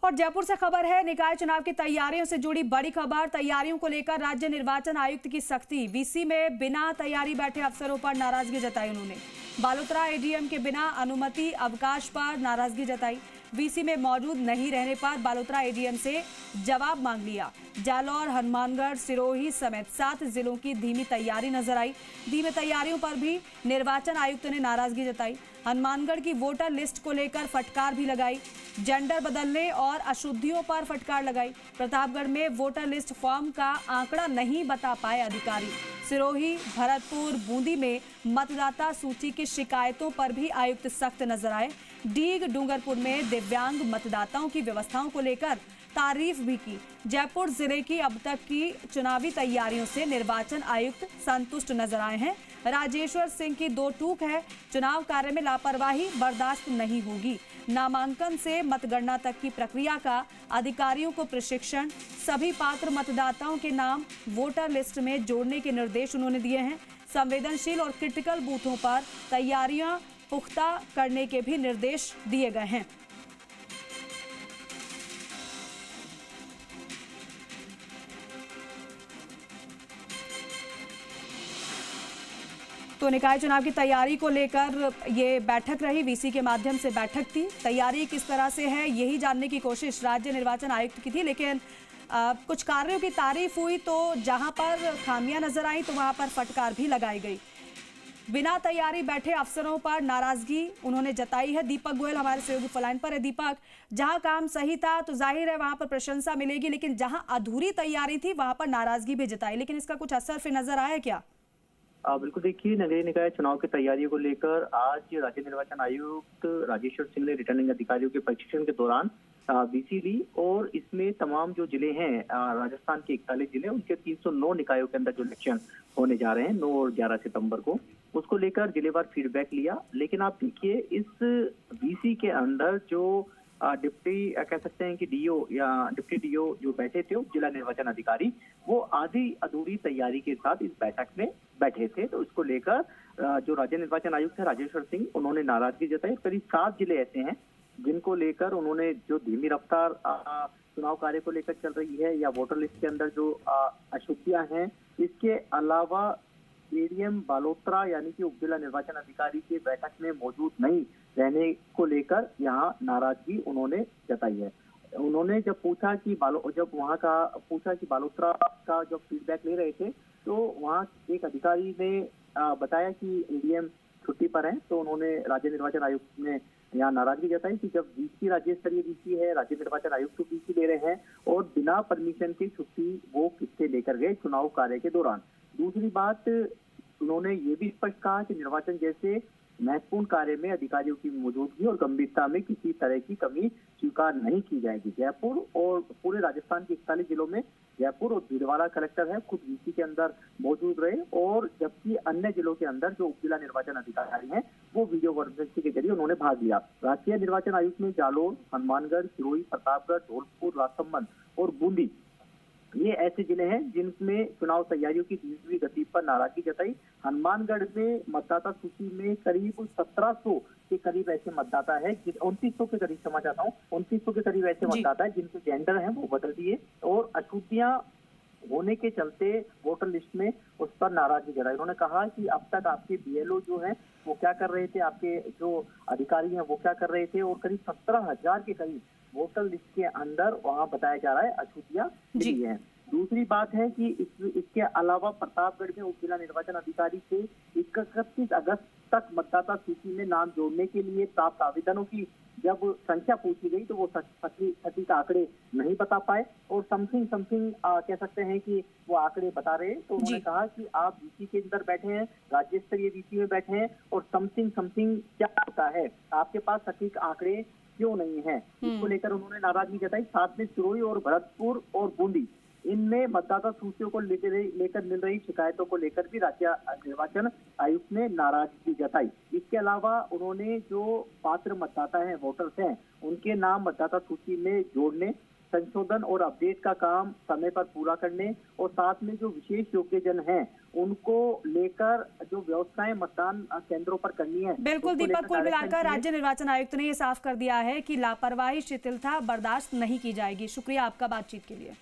और जयपुर से खबर है, निकाय चुनाव की तैयारियों से जुड़ी बड़ी खबर। तैयारियों को लेकर राज्य निर्वाचन आयुक्त की सख्ती। वीसी में बिना तैयारी बैठे अफसरों पर नाराजगी जताई उन्होंने। बालोतरा एडीएम के बिना अनुमति अवकाश पर नाराजगी जताई। वीसी में मौजूद नहीं रहने पर बालोतरा एडीएम से जवाब मांग लिया। जालौर, हनुमानगढ़, सिरोही समेत 7 जिलों की धीमी तैयारी नजर आई। धीमी तैयारियों पर भी निर्वाचन आयुक्त ने नाराजगी जताई। हनुमानगढ़ की वोटर लिस्ट को लेकर फटकार भी लगाई। जेंडर बदलने और अशुद्धियों पर फटकार लगाई। प्रतापगढ़ में वोटर लिस्ट फॉर्म का आंकड़ा नहीं बता पाए अधिकारी। सिरोही, भरतपुर, बूंदी में मतदाता सूची की शिकायतों पर भी आयुक्त सख्त नजर आए। डीग, डूंगरपुर में दिव्यांग मतदाताओं की व्यवस्थाओं को लेकर तारीफ भी की। जयपुर जिले की अब तक की चुनावी तैयारियों से निर्वाचन आयुक्त संतुष्ट नजर आए हैं। राजेश्वर सिंह की 2 टूक है, चुनाव कार्य में लापरवाही बर्दाश्त नहीं होगी। नामांकन से मतगणना तक की प्रक्रिया का अधिकारियों को प्रशिक्षण। सभी पात्र मतदाताओं के नाम वोटर लिस्ट में जोड़ने के निर्देश उन्होंने दिए हैं। संवेदनशील और क्रिटिकल बूथों पर तैयारियां पुख्ता करने के भी निर्देश दिए गए हैं। तो निकाय चुनाव की तैयारी को लेकर ये बैठक रही, वीसी के माध्यम से बैठक थी। तैयारी किस तरह से है यही जानने की कोशिश राज्य निर्वाचन आयुक्त की थी, लेकिन कुछ कार्यों की तारीफ हुई तो जहां पर खामियां नजर आई तो वहां पर फटकार भी लगाई गई। बिना तैयारी बैठे अफसरों पर नाराजगी उन्होंने जताई है। दीपक गोयल हमारे सहयोगी फलाइन पर है। दीपक, जहां काम सही था तो जाहिर है वहां पर प्रशंसा मिलेगी, लेकिन जहां अधूरी तैयारी थी वहां पर नाराजगी भी जताई, लेकिन इसका कुछ असर फिर नजर आया क्या? बिल्कुल, देखिए, नगरीय निकाय चुनाव की तैयारियों को लेकर आज राज्य निर्वाचन आयुक्त राजेश्वर सिंह ने रिटर्निंग अधिकारियों के प्रशिक्षण के दौरान वीसी ली और इसमें तमाम जो जिले हैं, राजस्थान के 41 जिले, उनके 309 निकायों के अंदर जो इलेक्शन होने जा रहे हैं 9 और 11 सितंबर को, उसको लेकर जिलेवार फीडबैक लिया। लेकिन आप देखिए, इस वीसी के अंदर जो डिप्टी कह सकते हैं कि डीओ या डिप्टी डीओ जो बैठे थे, जिला निर्वाचन अधिकारी, वो आधी अधूरी तैयारी के साथ इस बैठक में बैठे थे। तो इसको लेकर जो राज्य निर्वाचन आयुक्त है राजेश्वर सिंह, उन्होंने नाराजगी जताई। करीब 7 जिले ऐसे हैं जिनको लेकर उन्होंने जो धीमी रफ्तार चुनाव कार्य को लेकर चल रही है या वोटर लिस्ट के अंदर जो अशुद्धियां हैं, इसके अलावा एडीएम बालोतरा यानी कि उप जिला निर्वाचन अधिकारी के बैठक में मौजूद नहीं रहने को लेकर यहाँ नाराजगी उन्होंने जताई है। उन्होंने जब पूछा कि बालोतरा का जब फीडबैक ले रहे थे तो वहाँ एक अधिकारी ने बताया कि एडीएम छुट्टी पर है। तो उन्होंने राज्य निर्वाचन आयुक्त ने यहाँ नाराजगी जताई कि जब वीसी राज्य स्तरीय वीसी है, राज्य निर्वाचन आयुक्त वीसी ले रहे हैं और बिना परमिशन की छुट्टी वो किससे लेकर गए चुनाव कार्य के दौरान। दूसरी बात, उन्होंने ये भी स्पष्ट कहा कि निर्वाचन जैसे महत्वपूर्ण कार्य में अधिकारियों की मौजूदगी और गंभीरता में किसी तरह की कमी स्वीकार नहीं की जाएगी। जयपुर और पूरे राजस्थान के 41 जिलों में जयपुर और भीलवाड़ा कलेक्टर है खुद वीसी के अंदर मौजूद रहे, और जबकि अन्य जिलों के अंदर जो उप जिला निर्वाचन अधिकारी हैं वो वीडियो कॉन्फ्रेंसिंग के जरिए उन्होंने भाग लिया। राष्ट्रीय निर्वाचन आयुक्त ने जालौर, हनुमानगढ़, सिरोही, प्रतापगढ़, धौलपुर, राजसमंद और बूंदी, ये ऐसे जिले हैं जिनमें चुनाव तैयारियों की धीमी हुई गति पर नाराजगी जताई। हनुमानगढ़ में मतदाता सूची में करीब 1700 के करीब ऐसे मतदाता है, 2900 के करीब, क्षमा चाहता हूँ, 2900 के करीब ऐसे मतदाता है जिनके जेंडर हैं वो बदल दिए और अशुद्धियां होने के चलते वोटर लिस्ट में उस पर नाराजगी जताई। उन्होंने कहा कि अब तक आपके बीएलओ जो है वो क्या कर रहे थे, आपके जो अधिकारी हैं वो क्या कर रहे थे, और करीब 17,000 के करीब वोटर लिस्ट के अंदर वहां बताया जा रहा है अशुद्धियां मिली हैं। दूसरी बात है कि इसके अलावा प्रतापगढ़ में उप जिला निर्वाचन अधिकारी से 31 अगस्त तक मतदाता सूची में नाम जोड़ने के लिए प्राप्त आवेदनों की जब संख्या पूछी गई तो वो सटीक आंकड़े नहीं बता पाए और समथिंग कह सकते हैं कि वो आंकड़े बता रहे। तो उन्होंने कहा कि आप वीसी के अंदर बैठे हैं, राज्य स्तरीय वीसी में बैठे हैं और समथिंग क्या होता है, आपके पास सटीक आंकड़े क्यों नहीं है, इसको लेकर उन्होंने नाराजगी जताई। साथ में सिरोही और भरतपुर और बूंदी, इनमें मतदाता सूचियों को लेकर मिल रही शिकायतों को लेकर भी राज्य निर्वाचन आयुक्त ने नाराजगी जताई। इसके अलावा उन्होंने जो पात्र मतदाता हैं, वोटर्स हैं, उनके नाम मतदाता सूची में जोड़ने संशोधन और अपडेट का काम समय पर पूरा करने और साथ में जो विशेष योग्यजन हैं उनको लेकर जो व्यवस्थाएं मतदान केंद्रों पर करनी है। बिल्कुल दीपक, कुल मिलाकर राज्य निर्वाचन आयुक्त ने ये साफ कर दिया है कि लापरवाही, शिथिलता बर्दाश्त नहीं की जाएगी। शुक्रिया आपका बातचीत के लिए।